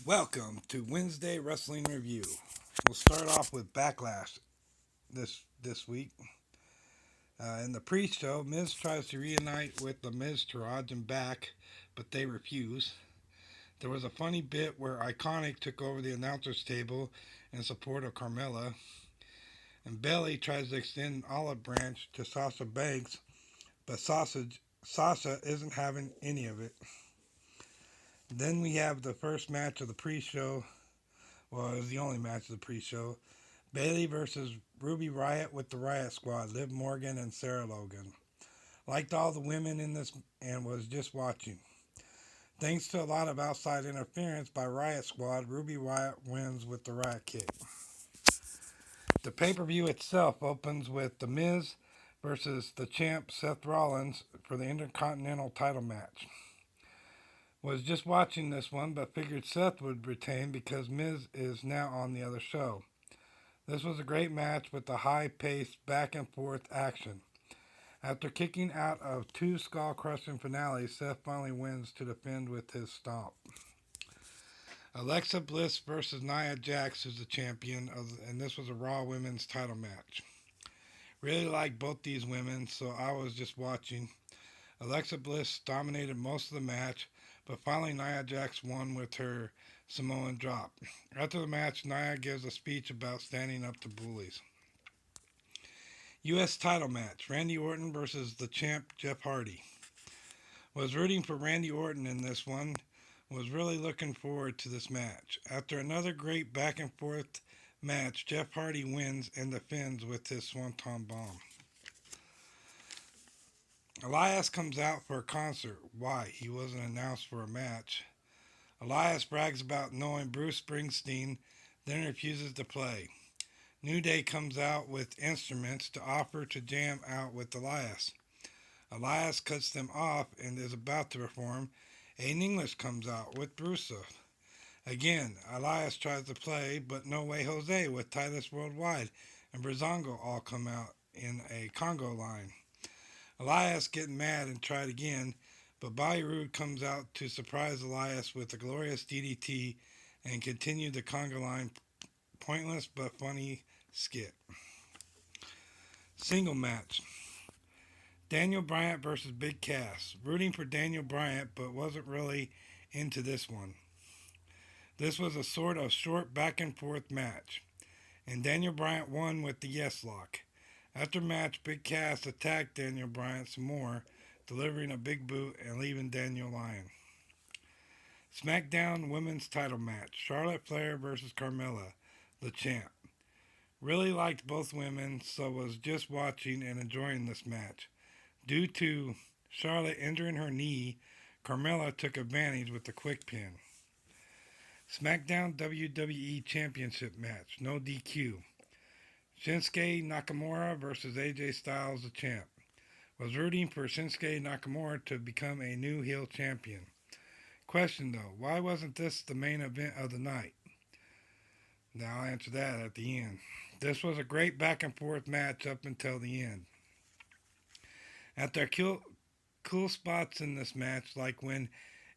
Welcome to Wednesday Wrestling Review. We'll start off with Backlash this week. In the pre-show, Miz tries to reunite with the Miz Taraj and back, but they refuse. There was a funny bit where Iconic took over the announcer's table in support of Carmella, and Bayley tries to extend an olive branch to Sasha Banks, but Sasha isn't having any of it. Then we have the first match of the pre-show. Well, it was the only match of the pre-show. Bayley versus Ruby Riott with the Riott Squad, Liv Morgan and Sarah Logan. Liked all the women in this and was just watching. Thanks to a lot of outside interference by Riott Squad, Ruby Riott wins with the Riott Kick. The pay-per-view itself opens with The Miz versus the champ Seth Rollins for the Intercontinental title match. Was just watching this one, but figured Seth would retain because Miz is now on the other show. This was a great match with the high-paced back-and-forth action. After kicking out of two skull-crushing finales, Seth finally wins to defend with his stomp. Alexa Bliss versus Nia Jax is the champion, and this was a Raw Women's title match. Really liked both these women, so I was just watching. Alexa Bliss dominated most of the match, but finally Nia Jax won with her Samoan drop. After the match, Nia gives a speech about standing up to bullies. U.S. title match, Randy Orton versus the champ Jeff Hardy. Was rooting for Randy Orton in this one. Was really looking forward to this match. After another great back and forth match, Jeff Hardy wins and defends with his Swanton Bomb. Elias comes out for a concert. Why? He wasn't announced for a match. Elias brags about knowing Bruce Springsteen, then refuses to play. New Day comes out with instruments to offer to jam out with Elias. Elias cuts them off and is about to perform. Aiden English comes out with Rusev. Again, Elias tries to play, but No Way Jose with Titus Worldwide and Breezango all come out in a Congo line. Elias getting mad and tried again, but Bobby Roode comes out to surprise Elias with a glorious DDT and continue the Congo line pointless but funny skit. Single match. Daniel Bryant versus Big Cass. Rooting for Daniel Bryant, but wasn't really into this one. This was a sort of short back and forth match, and Daniel Bryant won with the yes lock. After match, Big Cass attacked Daniel Bryant some more, delivering a big boot and leaving Daniel lying. SmackDown Women's Title Match, Charlotte Flair versus Carmella, the champ. Really liked both women, so was just watching and enjoying this match. Due to Charlotte injuring her knee, Carmella took advantage with the quick pin. SmackDown WWE Championship match, no DQ. Shinsuke Nakamura versus AJ Styles, the champ. Was rooting for Shinsuke Nakamura to become a new heel champion. Question though, why wasn't this the main event of the night? Now I'll answer that at the end. This was a great back and forth match up until the end. After cool spots in this match, like when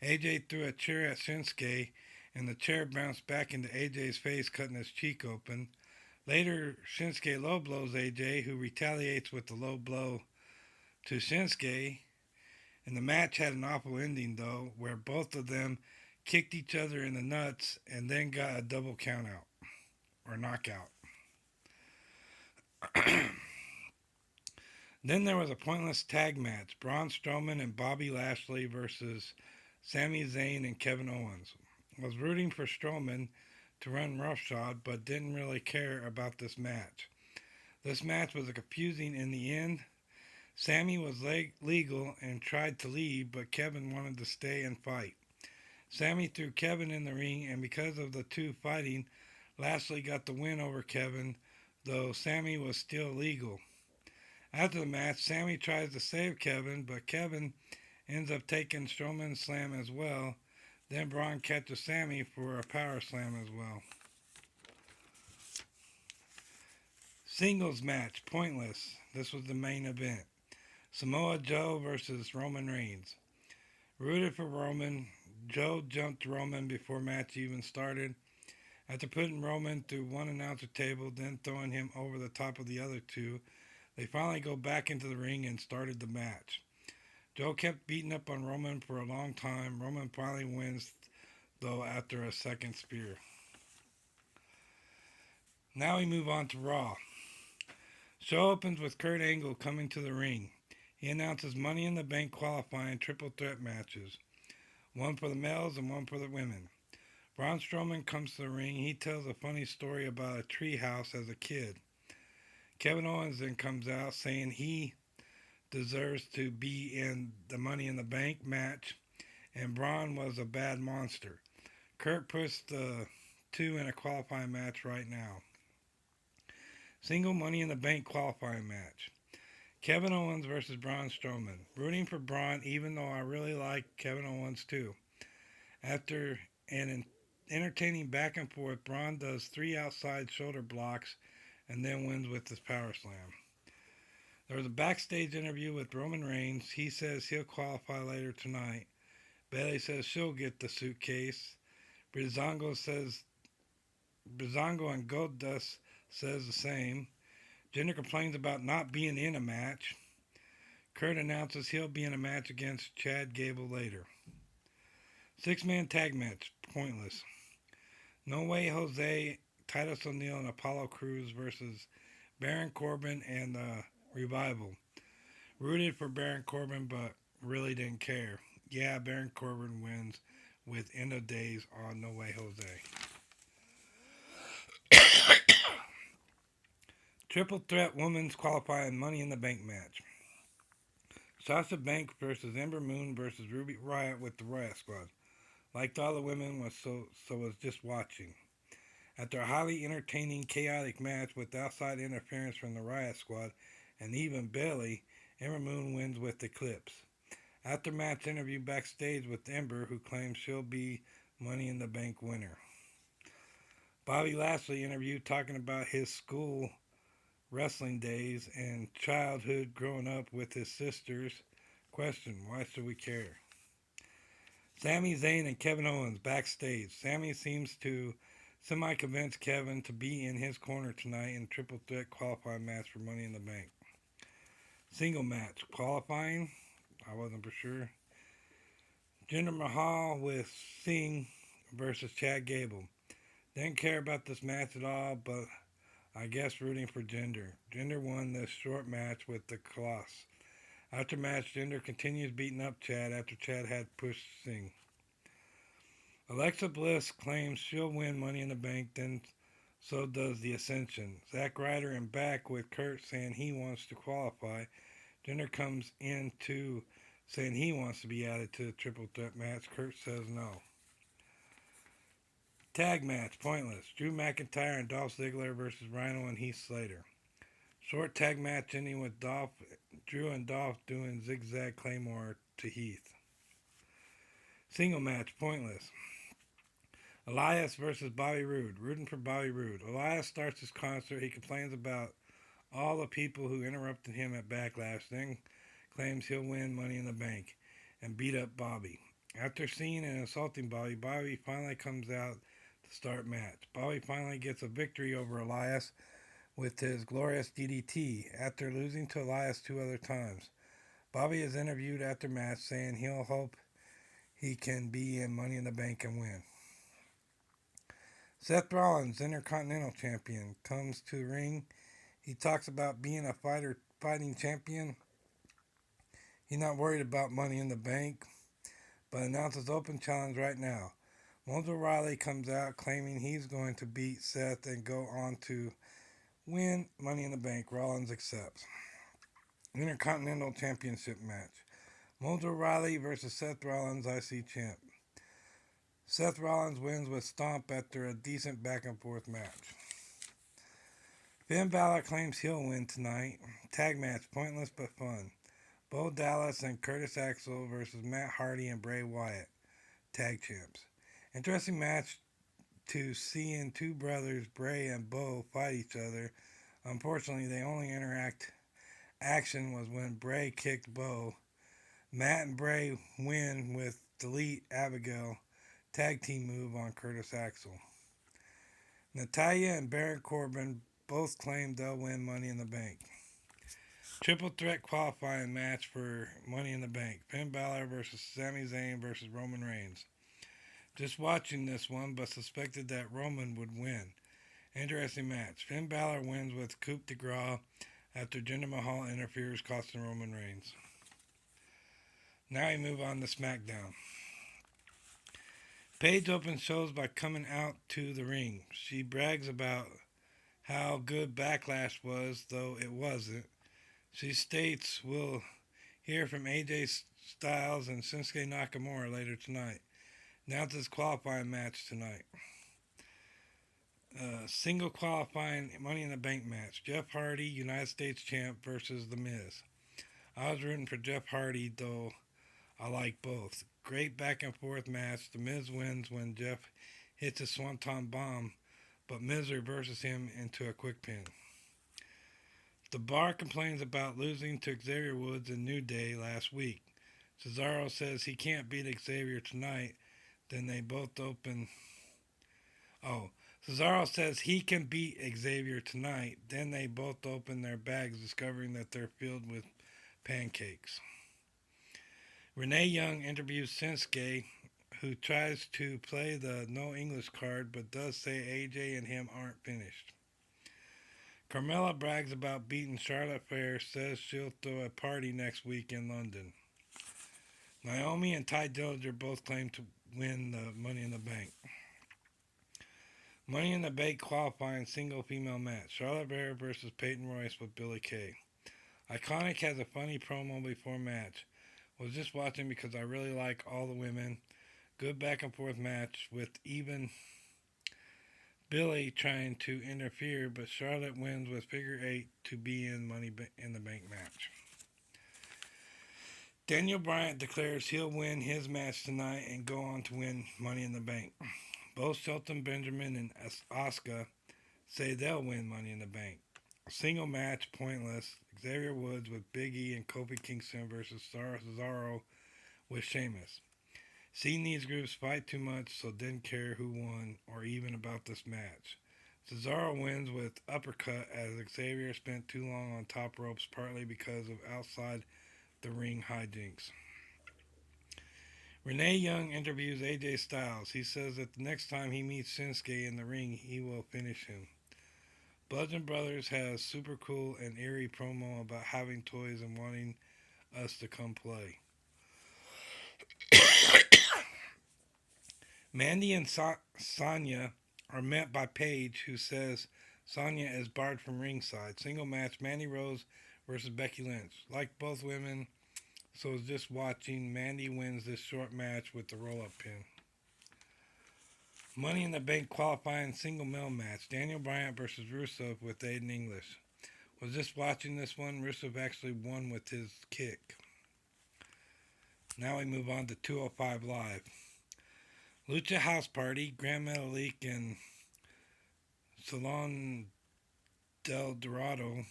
AJ threw a chair at Shinsuke and the chair bounced back into AJ's face, cutting his cheek open. Later, Shinsuke low blows AJ, who retaliates with the low blow to Shinsuke. And the match had an awful ending, though, where both of them kicked each other in the nuts and then got a double count out or knockout. Then there was a pointless tag match, Braun Strowman and Bobby Lashley versus Sami Zayn and Kevin Owens. Was rooting for Strowman to run roughshod, but didn't really care about this match. This match was confusing in the end. Sami was legal and tried to leave, but Kevin wanted to stay and fight. Sami threw Kevin in the ring, and because of the two fighting, Lashley got the win over Kevin, though Sami was still legal. After the match, Sami tries to save Kevin, but Kevin ends up taking Strowman's slam as well. Then Braun catches Sami for a power slam as well. Singles match, pointless. This was the main event. Samoa Joe versus Roman Reigns. Rooted for Roman, Joe jumped Roman before match even started. After putting Roman through one announcer table, then throwing him over the top of the other two, they finally go back into the ring and started the match. Joe kept beating up on Roman for a long time. Roman finally wins, though, after a second spear. Now we move on to Raw. Show opens with Kurt Angle coming to the ring. He announces Money in the Bank qualifying triple threat matches, one for the males and one for the women. Braun Strowman comes to the ring. He tells a funny story about a treehouse as a kid. Kevin Owens then comes out saying he deserves to be in the Money in the Bank match, and Braun was a bad monster. Kurt puts the two in a qualifying match right now. Single Money in the Bank qualifying match. Kevin Owens versus Braun Strowman. Rooting for Braun, even though I really like Kevin Owens too. After an entertaining back and forth, Braun does 3 outside shoulder blocks and then wins with his power slam. There was a backstage interview with Roman Reigns. He says he'll qualify later tonight. Bayley says she'll get the suitcase. Breezango and Goldust says the same. Jinder complains about not being in a match. Kurt announces he'll be in a match against Chad Gable later. 6-man tag match, pointless. No Way Jose, Titus O'Neil, and Apollo Crews versus Baron Corbin and Revival. Rooted for Baron Corbin, but really didn't care. Yeah, Baron Corbin wins with End of Days on No Way Jose. Triple threat women's qualifying Money in the Bank match. Sasha Banks versus Ember Moon versus Ruby Riott with the Riott Squad. Liked all the women, so was just watching. After a highly entertaining, chaotic match with outside interference from the Riott Squad and even Bayley, Ember Moon wins with Eclipse. After match interview backstage with Ember, who claims she'll be Money in the Bank winner. Bobby Lashley interview talking about his school wrestling days and childhood growing up with his sisters. Question, why should we care? Sami Zayn and Kevin Owens backstage. Sami seems to semi-convince Kevin to be in his corner tonight in triple threat qualifying match for Money in the Bank. Single match qualifying, I wasn't for sure. Jinder Mahal with Singh versus Chad Gable. Didn't care about this match at all, but I guess rooting for Jinder. Jinder won this short match with the Colossus. After match, Jinder continues beating up Chad after Chad had pushed Singh. Alexa Bliss claims she'll win Money in the Bank, then so does the Ascension. Zack Ryder and back with Kurt saying he wants to qualify. Jinder comes in too, saying he wants to be added to the triple threat match. Kurt says no. Tag match, pointless. Drew McIntyre and Dolph Ziggler versus Rhino and Heath Slater. Short tag match ending with Drew and Dolph doing zigzag claymore to Heath. Single match, pointless. Elias versus Bobby Roode. Rooting for Bobby Roode. Elias starts his concert. He complains about all the people who interrupted him at Backlash, then claims he'll win Money in the Bank and beat up Bobby. After seeing and insulting Bobby, Bobby finally comes out to start match. Bobby finally gets a victory over Elias with his glorious DDT after losing to Elias 2 other times. Bobby is interviewed after match saying he'll hope he can be in Money in the Bank and win. Seth Rollins, Intercontinental Champion, comes to the ring. He talks about being a fighting champion. He's not worried about Money in the Bank, but announces open challenge right now. Mojo Rawley comes out claiming he's going to beat Seth and go on to win Money in the Bank. Rollins accepts. Intercontinental Championship match. Mojo Rawley versus Seth Rollins, IC champ. Seth Rollins wins with stomp after a decent back and forth match. Finn Balor claims he'll win tonight. Tag match, pointless but fun. Bo Dallas and Curtis Axel versus Matt Hardy and Bray Wyatt, tag champs. Interesting match to seeing two brothers, Bray and Bo, fight each other. Unfortunately, the only action was when Bray kicked Bo. Matt and Bray win with Delete Abigail tag team move on Curtis Axel. Natalya and Baron Corbin both claim they'll win Money in the Bank. Triple threat qualifying match for Money in the Bank. Finn Balor versus Sami Zayn versus Roman Reigns. Just watching this one, but suspected that Roman would win. Interesting match. Finn Balor wins with coup de grace after Jinder Mahal interferes, costing Roman Reigns. Now we move on to SmackDown. Paige opens shows by coming out to the ring. She brags about how good Backlash was, though it wasn't. She states we'll hear from AJ Styles and Shinsuke Nakamura later tonight. Announces qualifying match tonight. Single qualifying Money in the Bank match. Jeff Hardy, United States champ versus The Miz. I was rooting for Jeff Hardy, though I like both. Great back and forth match. The Miz wins when Jeff hits a Swanton bomb, but Miz reverses him into a quick pin. The Bar complains about losing to Xavier Woods and New Day last week. Cesaro says he can't beat Xavier tonight. Then they both open. Cesaro says he can beat Xavier tonight. Then they both open their bags, discovering that they're filled with pancakes. Renee Young interviews Shinsuke, who tries to play the no English card but does say AJ and him aren't finished. Carmella brags about beating Charlotte Flair, says she'll throw a party next week in London. Naomi and Ty Dillinger both claim to win the Money in the Bank. Money in the Bank qualifying single female match. Charlotte Flair versus Peyton Royce with Billie Kay. Iconic has a funny promo before match. Was just watching because I really like all the women. Good back and forth match with even Billie trying to interfere, but Charlotte wins with figure 8 to be in Money in the Bank match. Daniel Bryan declares he'll win his match tonight and go on to win Money in the Bank. Both Shelton Benjamin and Asuka say they'll win Money in the Bank. Single match, pointless. Xavier Woods with Big E and Kofi Kingston versus Cesaro with Sheamus. Seen these groups fight too much, so didn't care who won or even about this match. Cesaro wins with uppercut as Xavier spent too long on top ropes, partly because of outside the ring hijinks. Renee Young interviews AJ Styles. He says that the next time he meets Shinsuke in the ring, he will finish him. Bludgeon Brothers has super cool and eerie promo about having toys and wanting us to come play. Mandy and Sonya are met by Paige, who says Sonya is barred from ringside. Single match, Mandy Rose versus Becky Lynch. Like both women, so was just watching. Mandy wins this short match with the roll-up pin. Money in the Bank qualifying single male match. Daniel Bryan versus Rusev with Aiden English. Was just watching this one. Rusev actually won with his kick. Now we move on to 205 Live. Lucha House Party, Grand Metalik and Salon del Dorado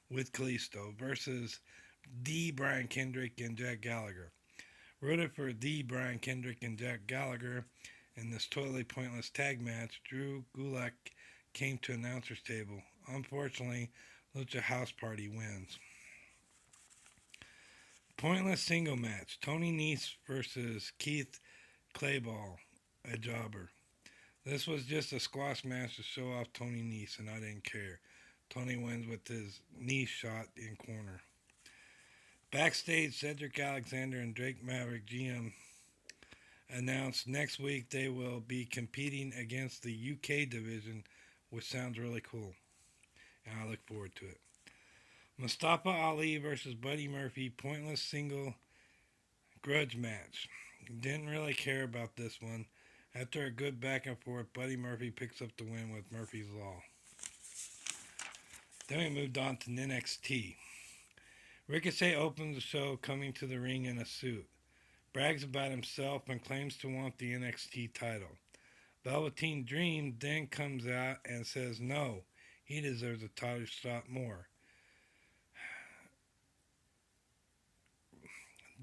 with Kalisto versus D. Brian Kendrick and Jack Gallagher. Rooted for D. Brian Kendrick and Jack Gallagher in this totally pointless tag match. Drew Gulak came to announcer's table. Unfortunately, Lucha House Party wins. Pointless single match. Tony Nese versus Keith Clayball, a jobber. This was just a squash match to show off Tony Nese, and I didn't care. Tony wins with his knee shot in corner. Backstage, Cedric Alexander and Drake Maverick GM announced next week they will be competing against the UK division, which sounds really cool, and I look forward to it. Mustafa Ali versus Buddy Murphy, pointless single grudge match. Didn't really care about this one. After a good back and forth, Buddy Murphy picks up the win with Murphy's Law. Then we moved on to NXT. Ricochet opens the show coming to the ring in a suit. Brags about himself and claims to want the NXT title. Velveteen Dream then comes out and says no, he deserves a title shot more.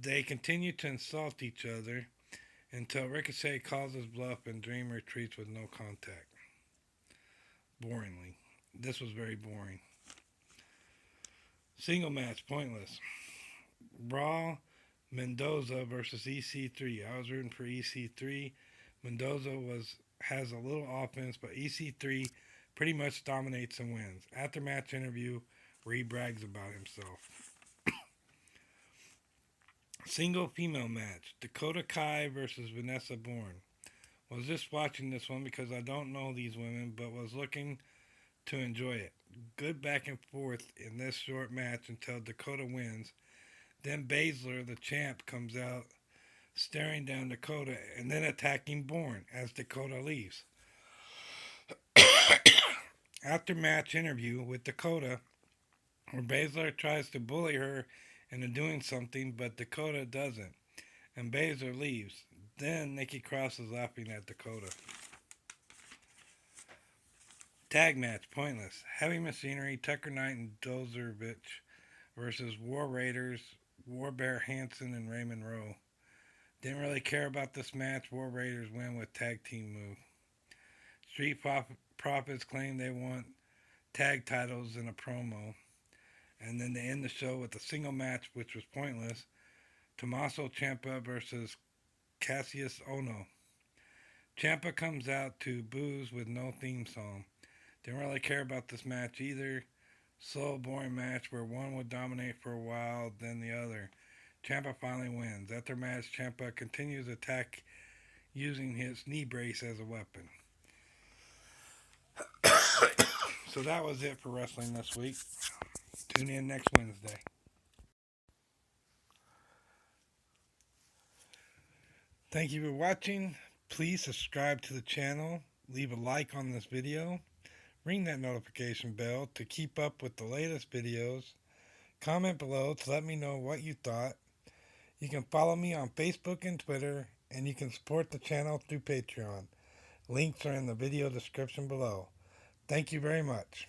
They continue to insult each other. until Ricochet calls his bluff and Dream retreats with no contact. Boringly. This was very boring. Single match, pointless. Raw, Mendoza versus EC3. I was rooting for EC3. Mendoza has a little offense, but EC3 pretty much dominates and wins. After match interview where he brags about himself. Single female match, Dakota Kai versus Vanessa Bourne. Was just watching this one because I don't know these women, but was looking to enjoy it. Good back and forth in this short match until Dakota wins. Then Baszler, the champ, comes out staring down Dakota and then attacking Bourne as Dakota leaves. After match interview with Dakota, where Baszler tries to bully her into doing something, but Dakota doesn't, and Baszler leaves. Then Nikki Cross is laughing at Dakota. Tag match, pointless. Heavy Machinery, Tucker Knight and Dozervich versus War Raiders, War Bear Hansen and Raymond Rowe. Didn't really care about this match. War Raiders win with tag team move. Street Profits claim they want tag titles in a promo. And then they end the show with a single match, which was pointless. Tommaso Ciampa versus Cassius Ohno. Ciampa comes out to boos with no theme song. Didn't really care about this match either. Slow, boring match where one would dominate for a while, then the other. Ciampa finally wins. After match, Ciampa continues attack using his knee brace as a weapon. So that was it for wrestling this week. Tune in next Wednesday. Thank you for watching. Please subscribe to the channel. Leave a like on this video. Ring that notification bell to keep up with the latest videos. Comment below to let me know what you thought. You can follow me on Facebook and Twitter, and you can support the channel through Patreon. Links are in the video description below. Thank you very much.